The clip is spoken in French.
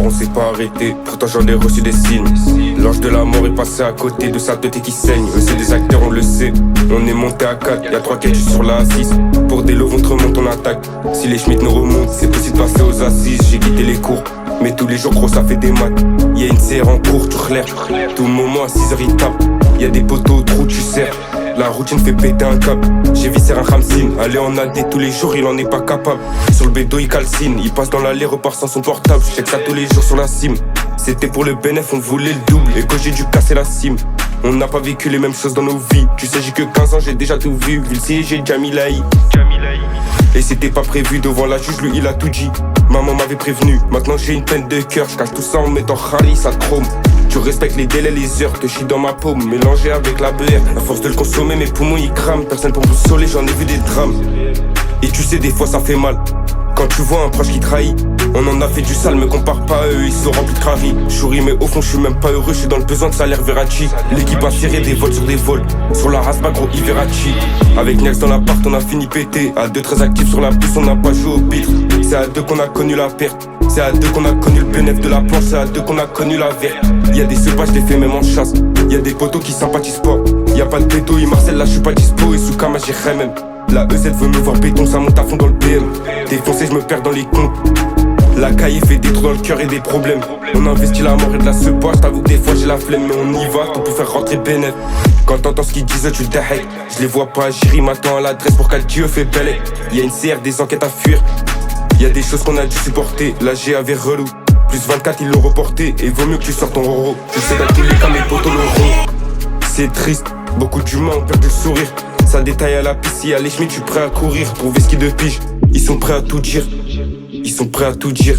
on s'est pas arrêté, pourtant j'en ai reçu des signes. L'ange de la mort est passé à côté de sa tête qui saigne. Eux c'est des acteurs, on le sait, on est monté à 4. Y'a 3 quêtes sur la 6, pour des lots ventre monte on attaque. Si les Schmitt nous remontent, c'est possible de passer aux assises. J'ai quitté les cours, mais tous les jours gros ça fait des maths. Y'a une CR en cours, tu relèves, tout moment à 6h il tape. Y'a des poteaux au trou, tu serres. La routine fait péter un câble. J'ai viscé un Ramsin. Aller en AD tous les jours, il en est pas capable. Sur le bédo, il calcine. Il passe dans l'allée, repart sans son portable. Je check ça tous les jours sur la cime. C'était pour le bénéf, on voulait le double. Et que j'ai dû casser la cime. On n'a pas vécu les mêmes choses dans nos vies. Tu sais, j'ai que 15 ans, j'ai déjà tout vu. Vu le siège, j'ai Jamilaï. Et c'était pas prévu devant la juge, lui il a tout dit. Maman m'avait prévenu, maintenant j'ai une peine de cœur. J'cache tout ça en mettant Khari, ça chrome. Tu respectes les délais, les heures, te chie dans ma paume. Mélangé avec la BR, à force de le consommer, mes poumons ils crament. Personne pour vous soler, j'en ai vu des drames. Et tu sais, des fois ça fait mal. Quand tu vois un proche qui trahit, on en a fait du sale, me compare pas à eux, ils sont remplis de cravis. J'souris mais au fond je suis même pas heureux, je suis dans le besoin de salaire Verratti. L'équipe a serré des vols sur des vols, sur la race pas gros Iveracci. Avec Niels dans l'appart on a fini pété, à 2 très actifs sur la piste on n'a pas joué au pitre. C'est à 2 qu'on a connu la perte, c'est à 2 qu'on a connu le bénéfice de la planche, c'est à 2 qu'on a connu la verte. Y'a des cépages, je les fais même en chasse, y'a des potos qui sympathisent pas. Y'a pas de péto, il Marcel là je suis pas dispo et sous Kama j'ai même. La EZ veut me voir béton, ça monte à fond dans le BM. Défoncé, je me perds dans les comptes. La cahier fait des trous dans le cœur et des problèmes. On investit la mort et de la sepoir. J't'avoue que des fois j'ai la flemme, mais on y va, tout pour faire rentrer Bennett. Quand t'entends ce qu'ils disent, tu te hack. Je les vois pas, j'y m'attends à l'adresse pour qu'elle Dieu fait belle. Y'a une CR, des enquêtes à fuir. Y'a des choses qu'on a dû supporter. La GAV relou. Plus 24, ils l'ont reporté. Et vaut mieux que tu sortes ton roro. Je sais dans tous les cas, mes potos l'auront. C'est triste, beaucoup d'humains ont perdu le sourire. Ça détaille à la piste, si y'a les Schmitt, je suis prêt à courir. Trouver ce qui de pige, ils sont prêts à tout dire. Ils sont prêts à tout dire.